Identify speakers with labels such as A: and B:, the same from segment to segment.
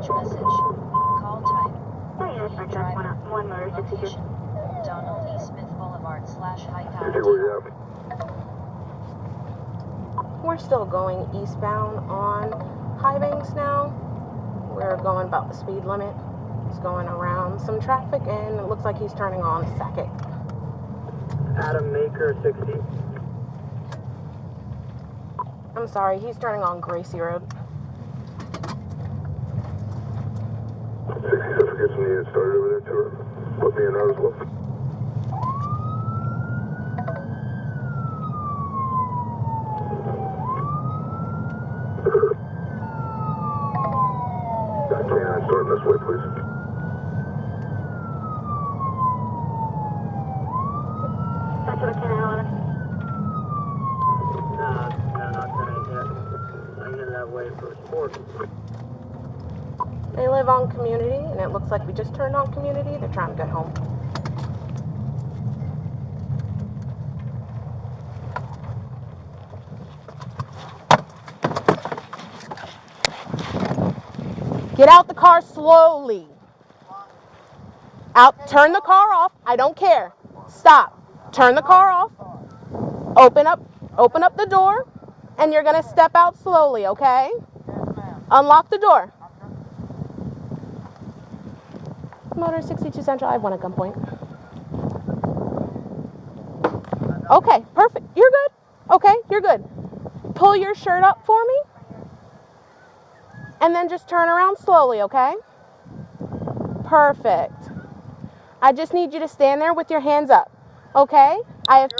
A: Dispatch message. Call type. Driver. Location. Donald E. Smith Boulevard / High Palatine.
B: We're still going eastbound on High Banks now. We're going about the speed limit. He's going around some traffic and it looks like he's turning on Sackett.
C: Adam Maker 60.
B: I'm sorry, he's turning on Gracie Road.
D: Certificates needed started over there too. Put me in there as well. I can't start this way, please.
C: That's what can I order? No, not tonight yet. I'm headed that way for sport.
B: They live on Community, and it looks like we just turned on Community. They're trying to get home. Get out the car slowly. Turn the car off. I don't care. Stop. Turn the car off. Open up the door, and you're gonna step out slowly, okay? Unlock the door. Motor 62 Central, I have one at gunpoint. Okay, perfect. You're good. Okay, you're good. Pull your shirt up for me. And then just turn around slowly, okay? Perfect. I just need you to stand there with your hands up. Okay? I have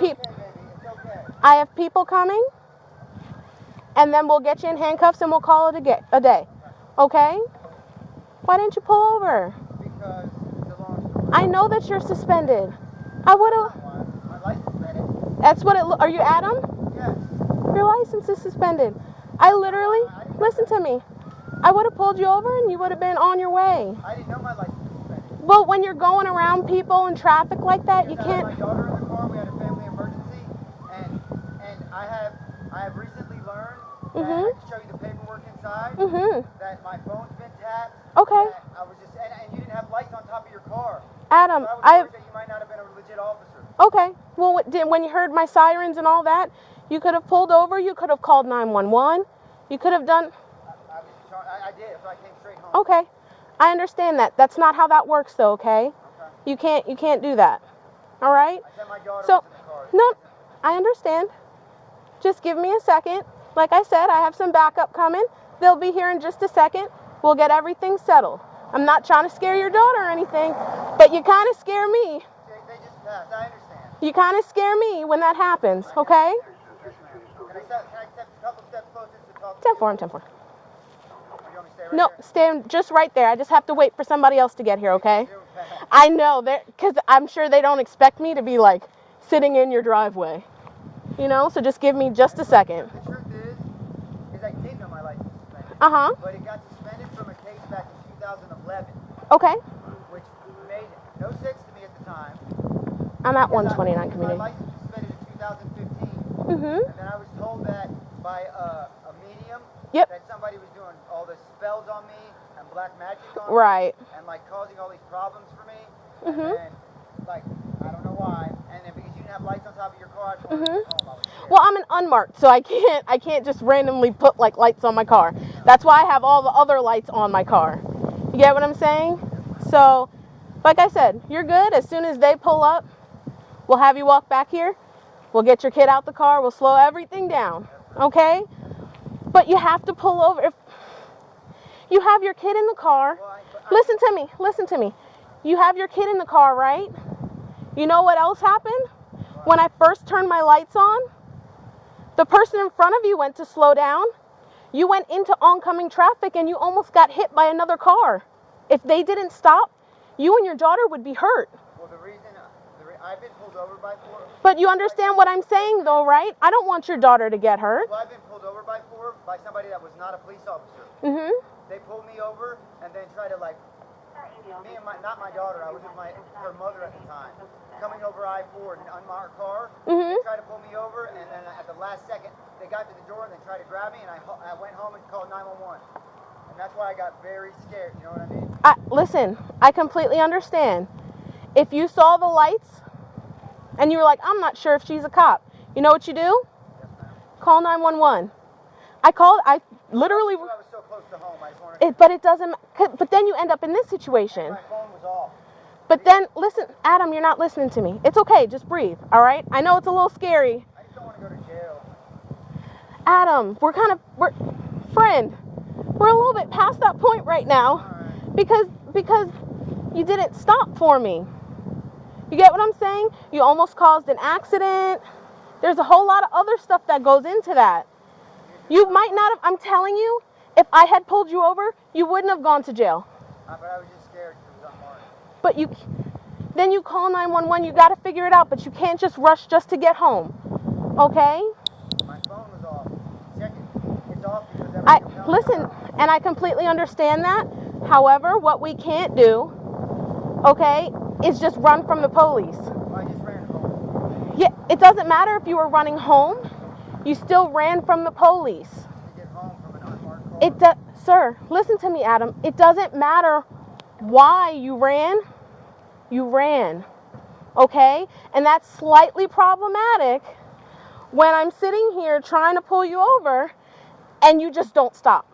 B: people coming. And then we'll get you in handcuffs and we'll call it a day. Okay? Why didn't you pull over?
E: Because it's a long story.
B: I know that you're suspended. I would have.
E: My license suspended.
B: That's what it. Are you Adam?
E: Yes.
B: Your license is suspended. I literally. Listen to me. I would have pulled you over and you would have been on your way.
E: I didn't know my license was suspended.
B: Well, when you're going around people in traffic like that, you
E: I
B: can't.
E: had my daughter in the car. We had a family emergency, and I have recently learned that I can show you the paperwork inside. That my phone's been tapped.
B: Okay.
E: That I was just and you didn't have lights on top of your car.
B: Adam,
E: So I was
B: I have.
E: worried that you might not have been a legit officer.
B: Okay. Well, when you heard my sirens and all that, you could have pulled over. You could have called 911. You could have done.
E: I did, so I came straight home.
B: Okay. I understand that. That's not how that works, though. Okay. You can't do that. All right.
E: I said my daughter
B: So,
E: was in the car.
B: no, I understand. Just give me a second. Like I said, I have some backup coming. They'll be here in just a second. We'll get everything settled. I'm not trying to scare your daughter or anything, but you kind of scare me.
E: They just passed. I understand.
B: You kind of scare me when that happens, okay?
E: Can I step a couple steps closer to talk to
B: 10-4, I'm 10-4.
E: you? You want me to stay right
B: No,
E: there?
B: stand just right there. I just have to wait for somebody else to get here, okay? I know, because I'm sure they don't expect me to be, like, sitting in your driveway. You know, so just give me just a second.
E: The truth is I did know my license was suspended.
B: Uh-huh.
E: But it got suspended from a case back in 2011,
B: Okay.
E: which made no sense to me at the time.
B: I'm at
E: Because
B: 129 Community.
E: My license was suspended in 2015.
B: Mm-hmm.
E: And then I was told that by a medium
B: Yep.
E: that somebody was doing all the spells on me and black magic on me.
B: Right.
E: And like causing all these problems for me.
B: Mm-hmm.
E: And like, I don't know why. And then because you didn't have lights on top of your car, I just wanted to get home. I was scared.
B: Well, I'm an unmarked, so I can't just randomly put like lights on my car. That's why I have all the other lights on my car. You get what I'm saying? So, like I said, you're good. As soon as they pull up, we'll have you walk back here. We'll get your kid out the car. We'll slow everything down. Okay? But you have to pull over. If you have your kid in the car, listen to me. You have your kid in the car, right? You know what else happened? When I first turned my lights on, the person in front of you went to slow down. You went into oncoming traffic and you almost got hit by another car. If they didn't stop, you and your daughter would be hurt.
E: Well, the reason I've been pulled over by four.
B: But you understand what I'm saying, though, right? I don't want your daughter to get hurt.
E: Well, I've been pulled over by somebody that was not a police officer.
B: Mm-hmm.
E: They pulled me over and then tried to like, me and not my daughter, I was with her mother at the time, coming over I-4 in an unmarked car.
B: Mm-hmm.
E: They tried to pull me over, and then at the last second, they got to the door and they tried to grab me, and I went home and called 911. And that's why I got very scared, you know what I mean?
B: Listen, I completely understand. If you saw the lights and you were like, I'm not sure if she's a cop, you know what you do?
E: Yes, ma'am.
B: Call 911. I literally.
E: I was so close to home, I just wanted
B: But it doesn't. But then you end up in this situation.
E: my phone was off.
B: But then, listen, Adam, you're not listening to me. It's okay, just breathe, all right? I know it's a little scary.
E: I just don't want to go to jail.
B: Adam, we're friend, we're a little bit past that point right now.
E: Alright.
B: Because you didn't stop for me. You get what I'm saying? You almost caused an accident. There's a whole lot of other stuff that goes into that. You might not have, I'm telling you, if I had pulled you over, you wouldn't have gone to jail.
E: But I was just scared because it was unmarked.
B: But then you call 911, you got to figure it out, but you can't just rush just to get home. Okay?
E: My phone was off. Second, it's off because
B: Listen, and I completely understand that. However, what we can't do, okay, is just run from the police.
E: I just ran home.
B: Yeah, it doesn't matter if you were running home. You still ran from the police.
E: To get home from an unmarked car.
B: Sir, listen to me, Adam. It doesn't matter why you ran. You ran. Okay? And that's slightly problematic when I'm sitting here trying to pull you over and you just don't stop.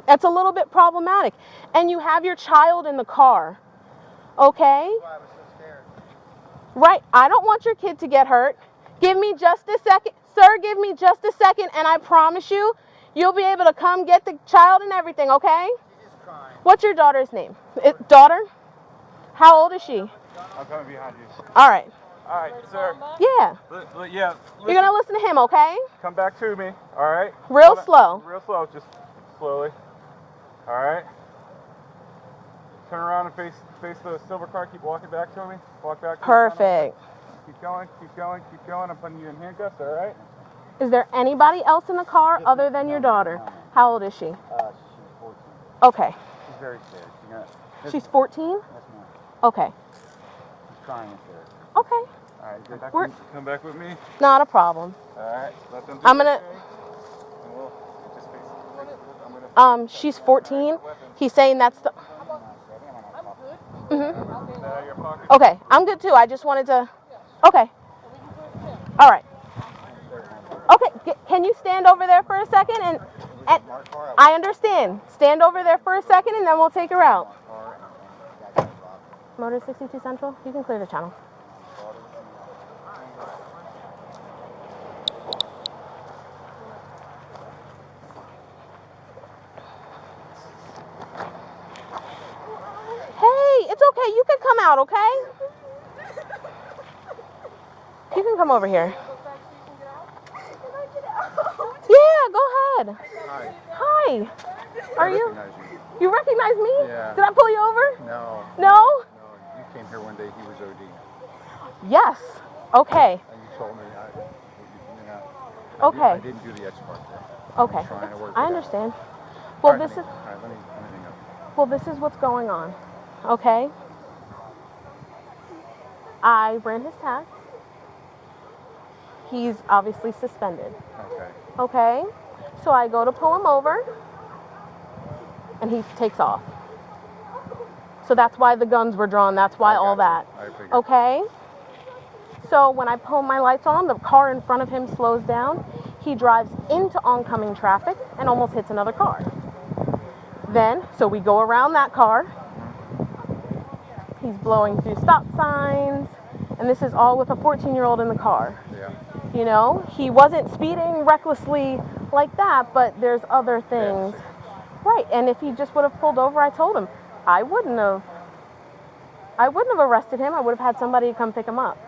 B: That's a little bit problematic. And you have your child in the car. Okay?
E: That's why I was so scared.
B: Right. I don't want your kid to get hurt. Give me just a second. Sir, give me just a second, and I promise you, you'll be able to come get the child and everything, okay?
E: She's just crying.
B: What's your daughter's name? Daughter? How old is she?
F: I'm coming behind you.
B: All right.
F: All right, sir.
B: Yeah.
F: Yeah.
B: You're going to listen to him, okay?
F: Come back to me. All right.
B: Real slow.
F: Real slow. Just slowly. All right. Turn around and face the silver car. Keep walking back to me. Walk back.
B: Perfect.
F: Keep going. Keep going. Keep going. I'm putting you in handcuffs. All right.
B: Is there anybody else in the car other than your daughter? How old is she?
E: She's 14.
B: Okay.
E: She's very scared.
B: She's 14?
E: Yes, ma'am.
B: Okay.
E: She's crying and scared.
B: Okay.
F: All right. Come back with me.
B: Not a problem.
F: All right. Let them do
B: I'm gonna.
F: And we'll just face it.
B: She's 14. He's saying that's the. Okay, I'm good too. I just wanted to. Okay. All right. Okay. Can you stand over there for a second and I understand. Stand over there for a second and then we'll take her out. Motor 62 Central. You can clear the channel. Hey, it's okay. You can come out, okay? You can come over here. Yeah, go ahead.
G: Hi.
B: Hi. Are you?
G: Recognize you.
B: You recognize me?
G: Yeah.
B: Did I pull you over?
G: No.
B: No?
G: No. You came here one day. He was OD.
B: Yes. Okay.
G: And you told me.
B: Okay.
G: I didn't do the X part there.
B: Okay.
G: I'm trying to work
B: I
G: it out.
B: understand. Well,
G: All right,
B: this is.
G: honey. All right. Let me hang up.
B: Well, this is what's going on. Okay. I ran his tag. He's obviously suspended.
G: Okay.
B: Okay. So I go to pull him over, and he takes off. So that's why the guns were drawn. That's why all that.
G: I figured.
B: Okay. So when I pull my lights on, the car in front of him slows down. He drives into oncoming traffic and almost hits another car. Then, so we go around that car. He's blowing through stop signs, and this is all with a 14-year-old in the car.
G: Yeah.
B: You know, he wasn't speeding recklessly like that, but there's other things. Right, and if he just would have pulled over, I told him, I wouldn't have arrested him. I would have had somebody come pick him up.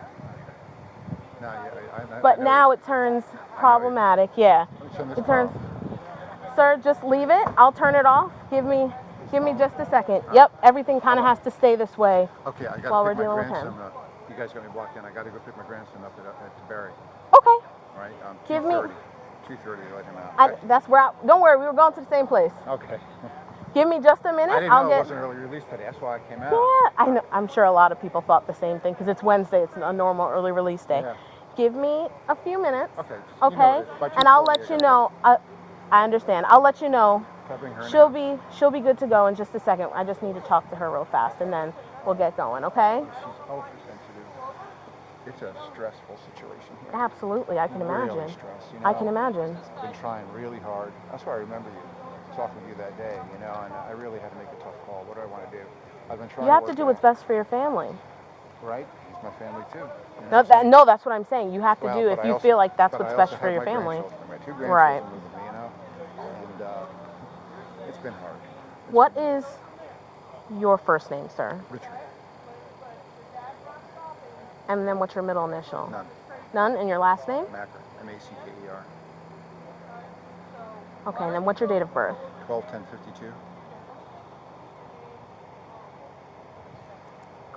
G: No, yeah,
B: But now it turns problematic. Yeah.
G: Let me turn this
B: It turns.
G: off.
B: Sir, just leave it. I'll turn it off. Give me just a second. Yep, everything kind of has to stay this way.
G: Okay, I got
B: while
G: to
B: we're
G: pick my
B: dealing with
G: grandson
B: him.
G: up. You guys got me walked in. I got to go pick my grandson up at Barry.
B: Okay.
G: All right.
B: Give me-
G: 2:30. 2:30 to let him out. Okay.
B: That's where. Don't worry, we were going to the same place.
G: Okay.
B: Give me just a minute.
G: I didn't
B: I'll
G: know
B: get.
G: it wasn't early release today. That's why I came out.
B: Yeah, I know. I'm sure a lot of people thought the same thing because it's Wednesday. It's a normal early release day.
G: Yeah.
B: Give me a few minutes.
G: Okay.
B: Okay.
G: By
B: And I'll
G: 2:40,
B: let
G: I
B: you
G: gotta
B: know. I understand. I'll let you know.
G: If I bring her in
B: She'll
G: the house,
B: be good to go in just a second. I just need to talk to her real fast, and then we'll get going, okay?
G: she's ultra sensitive. It's a stressful situation here.
B: Absolutely, I can imagine.
G: Really stressed,
B: I can imagine.
G: Been trying really hard. That's why I remember you talking to you that day, and I really had to make a tough call. What do I want to do? I've been trying
B: You have
G: work
B: to do
G: it
B: what's
G: out.
B: best for your family.
G: Right? It's my family too.
B: No, that's what I'm saying. You have to do if
G: but I
B: you
G: also-
B: feel like that's
G: but
B: what's
G: I
B: best
G: also
B: for
G: have
B: your
G: my
B: family.
G: grandchildren. My two grandchildren
B: Right.
G: live with me, and it's been hard.
B: What is your first name, sir?
G: Richard.
B: And then what's your middle initial?
G: None.
B: None? And your last name?
G: Macker. M-A-C-K-E-R.
B: Okay, and then what's your date of birth?
G: 12/10/52.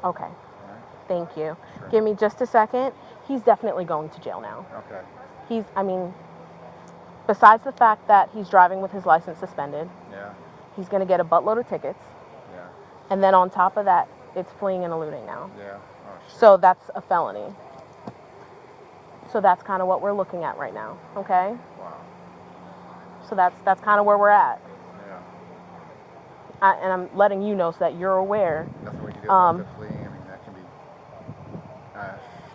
B: Okay.
G: All right.
B: Thank you.
G: Sure.
B: Give me just a second. He's definitely going to jail now.
G: Okay.
B: Besides the fact that he's driving with his license suspended,
G: Yeah.
B: he's going to get a buttload of tickets.
G: Yeah.
B: And then on top of that, it's fleeing and eluding now.
G: Yeah. Oh, shit.
B: So that's a felony. So that's kind of what we're looking at right now, okay?
G: Wow.
B: So that's kind of where we're at.
G: Yeah.
B: And I'm letting you know so that you're aware.
G: Nothing we can do about the fleeing. I mean, that can be.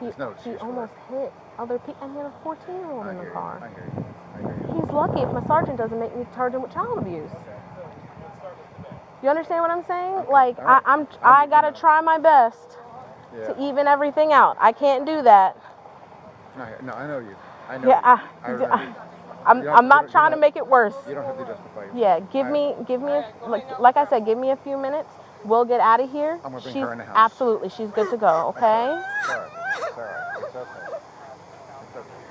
G: There's no
B: He
G: excuse for
B: almost
G: it.
B: hit other people, and he had a 14-year-old in the car.
G: I hear you.
B: He's lucky if my sergeant doesn't make me charge him with child abuse. You understand what I'm saying?
G: Okay.
B: Like,
G: All right.
B: I gotta try my best to even everything out. I can't do that.
G: No, I know you. I know.
B: Yeah,
G: I remember.
B: I'm not trying to make it worse.
G: You don't have to justify yourself.
B: Yeah, give me like I said, give me a few minutes. We'll get out of here.
G: I'm gonna bring her in the house.
B: Absolutely, she's good to go. Okay.
G: It's all right. It's all right. It's okay.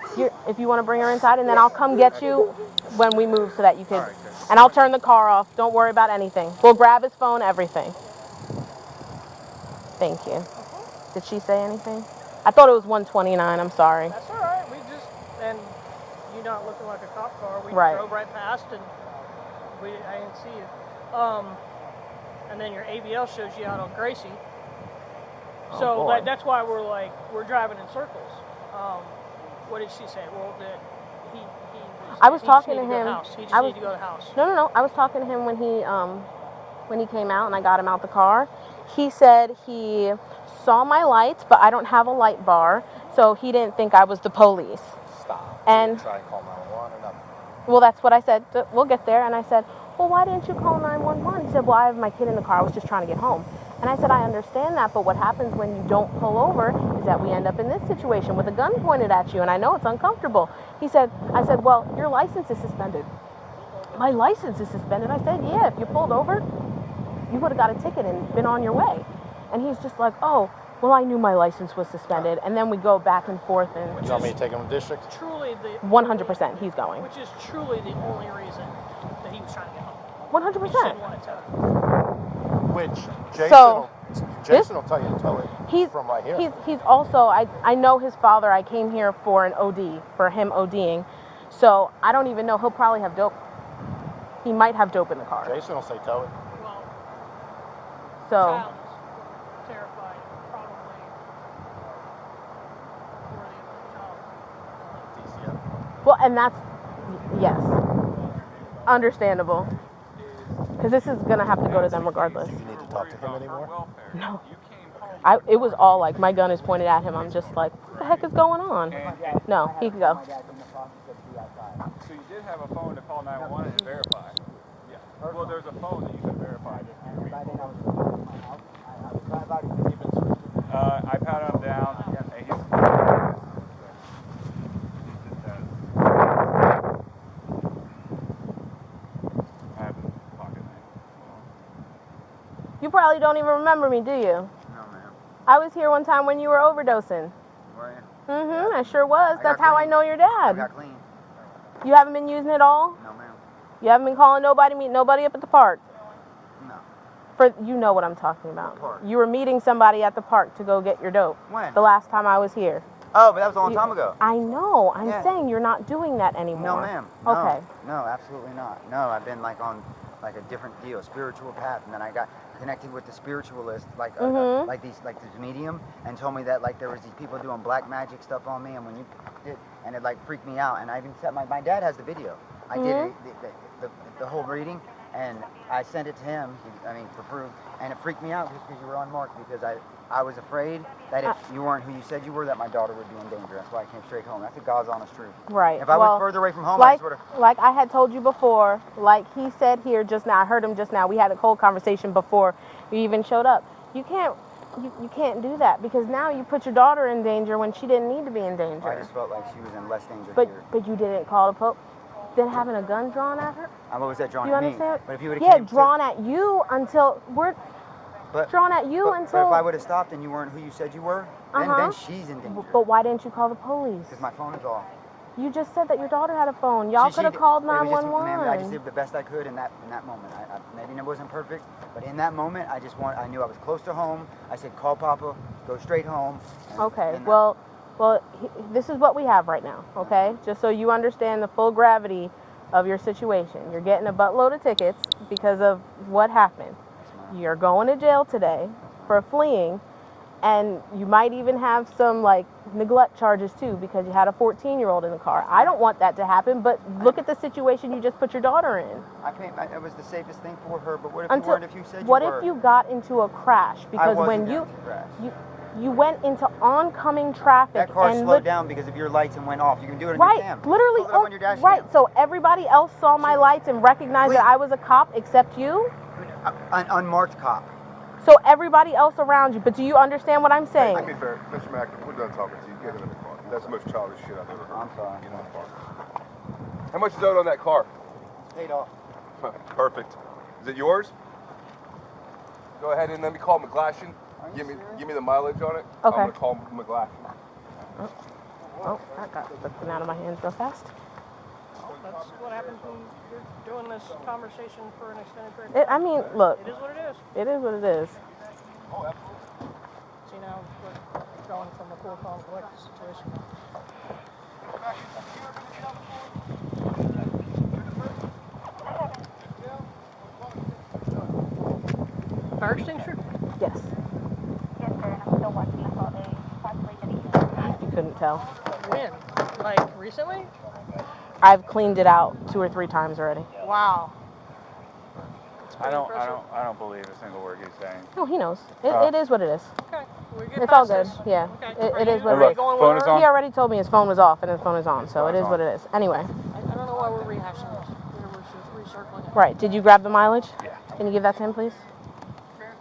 G: It's okay.
B: If you want to bring her inside, and then I'll come get you when we move so that you can.
G: All right, good.
B: And I'll turn the car off. Don't worry about anything. We'll grab his phone, everything. Thank you. Did she say anything? I thought it was 129. I'm sorry.
H: That's all right. And you not looking like a cop car. We
B: Right.
H: drove right past and I didn't see you. And then your ABL shows you out on Gracie. So that's why we're driving in circles. What did she say? Well, that
B: I was talking to
H: He
B: him.
H: just needed to go to the house.
B: No. I was talking to him when he came out and I got him out the car. He said he saw my lights, but I don't have a light bar, so he didn't think I was the police.
I: Stop.
B: And
I: try and call 911 or nothing.
B: well, that's what I said. We'll get there. And I said, well, why didn't you call 911? He said, well, I have my kid in the car. I was just trying to get home. And I said, I understand that, but what happens when you don't pull over is that we end up in this situation with a gun pointed at you, and I know it's uncomfortable. I said, well, your license is suspended. My license is suspended. I said, yeah, if you pulled over, you would have got a ticket and been on your way. And he's just like, oh, well, I knew my license was suspended. And then we go back and forth. And
I: You want me to take him to district?
H: Truly the
B: 100% he's going.
H: Which is truly the only reason that he was trying to get home.
B: 100%.
H: He didn't want to tell
I: Which Jason will tell you to tow it from right here.
B: He's also, I know his father. I came here for an OD, for him ODing. So I don't even know. He'll probably have dope. He might have dope in the car.
I: Jason will say tow it.
H: Well,
B: So.
H: child's terrified, probably worthy of the child.
I: DCF.
B: Well, and that's, yes, understandable. Because this is going to have to go to them regardless.
I: Do you need to talk to him anymore?
B: No. It was all like, my gun is pointed at him. I'm just like, what the heck is going on? No, he can go.
F: So you did have a phone to call 911 and verify? Yeah. Well, there's a phone that you can verify. I patted him down, and he's I have his pocket knife.
B: You probably don't even remember me, do you?
E: No, ma'am.
B: I was here one time when you were overdosing.
E: Were you?
B: I sure was.
E: I
B: That's
E: got
B: how I
E: clean.
B: know your
E: I
B: dad.
E: got clean.
B: You haven't been using it all?
E: No, ma'am.
B: You haven't been calling nobody, meet nobody up at the park?
E: No.
B: You know what I'm talking about.
E: What park?
B: You were meeting somebody at the park to go get your dope.
E: When?
B: The last time I was here.
E: Oh, but that was a long time ago.
B: I know. I'm
E: Yeah.
B: saying you're not doing that anymore.
E: No, ma'am. No.
B: Okay.
E: No, absolutely not. No, I've been like on like a different deal, spiritual path, and then I got connected with the spiritualist, like this medium, and told me that like there was these people doing black magic stuff on me, and when you did, and it like freaked me out, and I even said my dad has the video. I did the whole reading, and I sent it to him, for proof, and it freaked me out because you were unmarked, because I was afraid that if you weren't who you said you were, that my daughter would be in danger. That's why I came straight home. That's the God's honest truth.
B: Right.
E: If I was further away from home,
B: like,
E: I would have...
B: Like I had told you before, like he said here just now, I heard him just now, we had a whole conversation before you even showed up. You can't do that, because now you put your daughter in danger when she didn't need to be in danger.
E: I just felt like she was in less danger here.
B: But you didn't call the Pope. Then having a gun drawn at her?
E: What was that drawn
B: at
E: me?
B: Understand?
E: But if you would
B: have drawn at you until drawn at you until.
E: But if I would have stopped and you weren't who you said you were, then she's in danger.
B: But why didn't you call the police?
E: Because my phone is off.
B: You just said that your daughter had a phone. Y'all could have called 911.
E: Ma'am, I just did the best I could in that moment. Maybe it wasn't perfect, but in that moment, I knew I was close to home. I said, call Papa, go straight home.
B: Well, this is what we have right now, okay? Just so you understand the full gravity of your situation. You're getting a buttload of tickets because of what happened. You're going to jail today for fleeing, and you might even have some neglect charges too, because you had a 14-year-old in the car. I don't want that to happen, but look at the situation you just put your daughter in.
E: It was the safest thing for her, but what if you weren't if you said you were?
B: What if you got into a crash? Because when you went into oncoming traffic.
E: That car slowed down because of your lights and went off. You can do it on your cam.
B: Literally.
E: Pull it up on your dash cam.
B: So everybody else saw my lights and recognized that I was a cop except you?
E: An unmarked cop.
B: So everybody else around you. But do you understand what I'm saying?
D: To be fair, Mr. Mack, we're done talking to you. Get him in the car. That's the most childish shit I've ever heard.
E: I'm sorry.
D: Get in the car. How much is owed on that car?
E: It's paid off.
D: Perfect. Is it yours? Go ahead and let me call McGlashan. Give me the mileage on it.
B: Okay.
D: I'm gonna call McGlashan.
B: Oh, that got slipped out of my hands real fast.
H: That's what happens when you're doing this conversation for an extended period of time.
B: Look.
H: It is what it is.
B: It is what it is.
H: Oh, absolutely. See, now we're going from a full conflict situation. Fire extinguisher?
B: Yes. You couldn't tell.
H: When? Recently?
B: I've cleaned it out 2 or 3 times already.
H: Wow.
F: I don't believe a single word he's saying.
B: Oh, he knows. It is what it is.
H: Okay.
B: It's all good. Yeah.
H: Okay.
B: It is what it is.
F: Phone is on?
B: He already told me his phone was off and his phone is on, so it is what it is. Anyway.
H: I don't know why we're rehashing this. We're just recircling it.
B: Right. Did you grab the mileage?
F: Yeah.
B: Can you give that to him, please?
H: Yeah.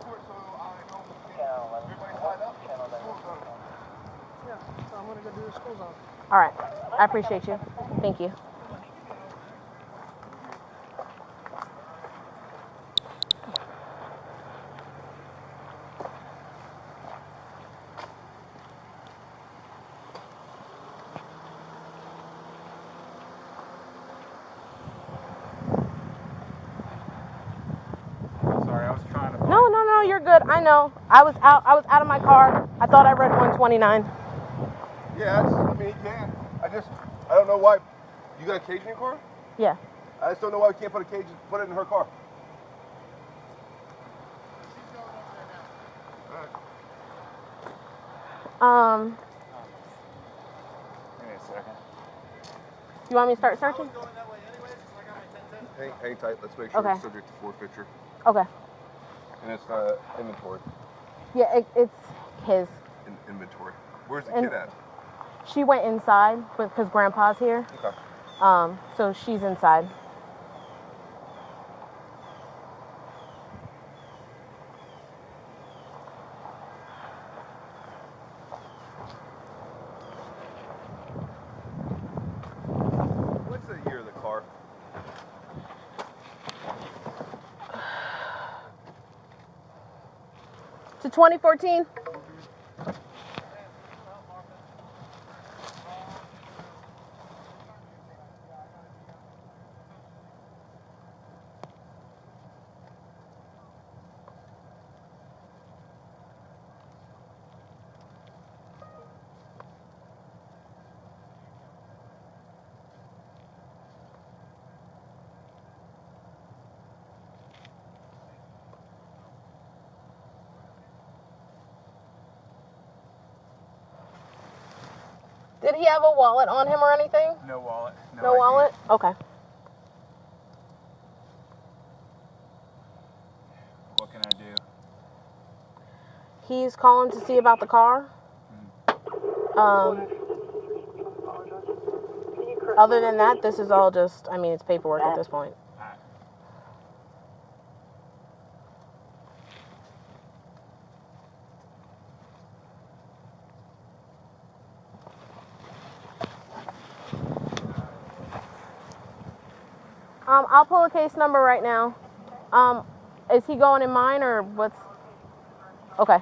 H: So I'm going to go do the school zone.
B: All right. I appreciate you. Thank you.
F: Sorry, I was trying to.
B: No, you're good. I know. I was out of my car. I thought I read 129.
D: Yes, he can. I don't know why. You got a cage in your car?
B: Yeah.
D: I just don't know why we can't put it in her car.
F: Give me a second.
B: You want me to start searching?
D: Hang tight. Let's make sure it's subject to forfeiture.
B: Okay.
D: And it's inventory.
B: Yeah, it's his.
D: Inventory. Where's the kid at?
B: She went inside because Grandpa's here.
D: Okay.
B: So she's inside.
D: What's the year of the car?
B: To 2014. Did he have a wallet on him or anything?
F: No wallet.
B: No wallet? Okay. He's calling to see about the car. Other than that, this is all just, I mean, it's paperwork at this point. I'll pull a case number right now. Is he going in mine or what's? Okay.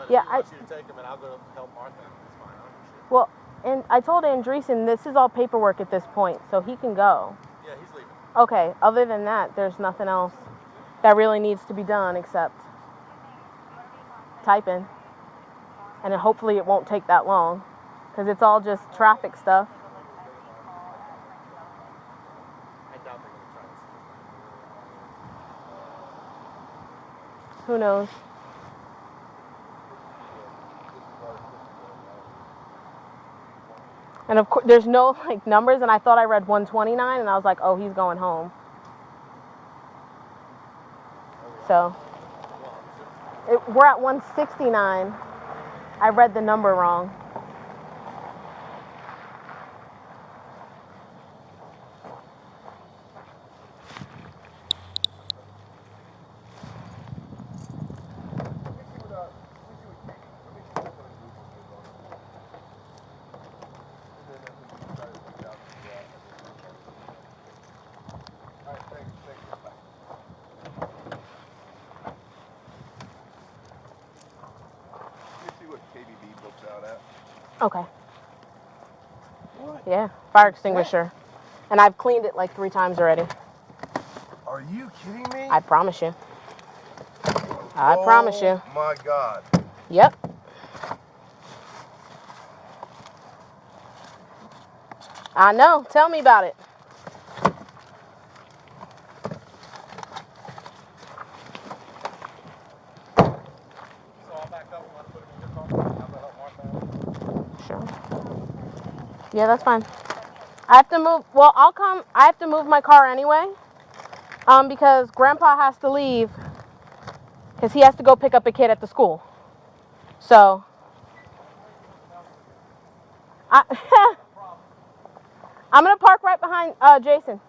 B: Yeah, I want you to take him and I'll go help Martha. It's fine. Well, and I told Andreessen this is all paperwork at this point, so he can go.
I: Yeah, he's leaving.
B: Okay, other than that, there's nothing else that really needs to be done except typing. And then hopefully it won't take that long because it's all just traffic stuff.
I: I doubt they're going to try to see.
B: Who knows? And of course, there's no like numbers, and I thought I read 129, and I was like, oh, he's going home. So we're at 169. I read the number wrong. Okay. Yeah, fire extinguisher. And I've cleaned it like 3 times already.
D: Are you kidding me?
B: I promise you. I promise you.
D: Oh my God.
B: Yep. I know. Tell me about it.
I: So I'll back up and want to put him in your car. I'll go help Martha.
B: Sure. Yeah, that's fine. I have to move. Well, I'll come. I have to move my car anyway. Because Grandpa has to leave. Because he has to go pick up a kid at the school. So. I'm going to park right behind Jason.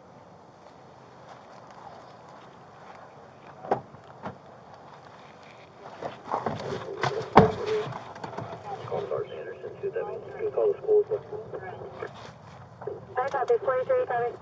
C: Call the school. I got this 43 coming.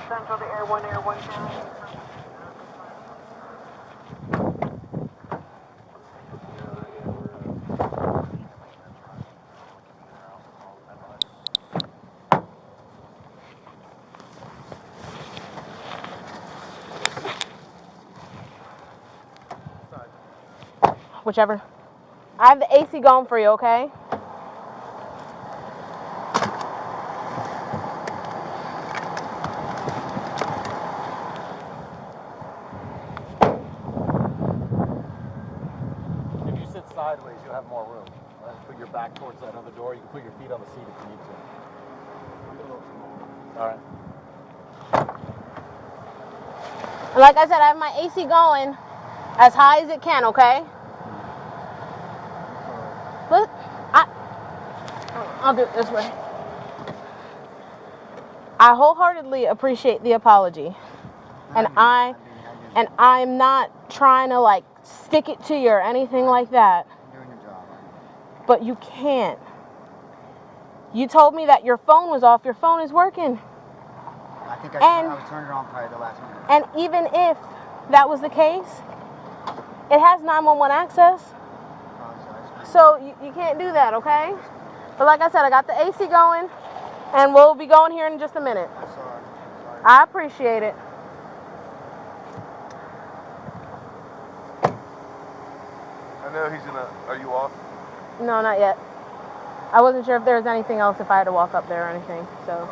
C: Central to Air 1, channel.
B: Whichever. I have the AC going for you, okay?
I: If you sit sideways, you'll have more room. Put your back towards that other door. You can put your feet on the seat if you need to. All right.
B: Like I said, I have my AC going as high as it can, okay? But I'll do it this way. I wholeheartedly appreciate the apology. And I'm not trying to like stick it to you or anything like that.
E: You're doing your job.
B: But you can't. You told me that your phone was off. Your phone is working.
E: I think I was turning it on probably the last minute.
B: And even if that was the case, it has 911 access. So you can't do that, okay? But like I said, I got the AC going, and we'll be going here in just a minute.
E: I'm sorry.
B: I appreciate it.
D: I know he's gonna. Are you off?
B: No, not yet. I wasn't sure if there was anything else if I had to walk up there or anything, so.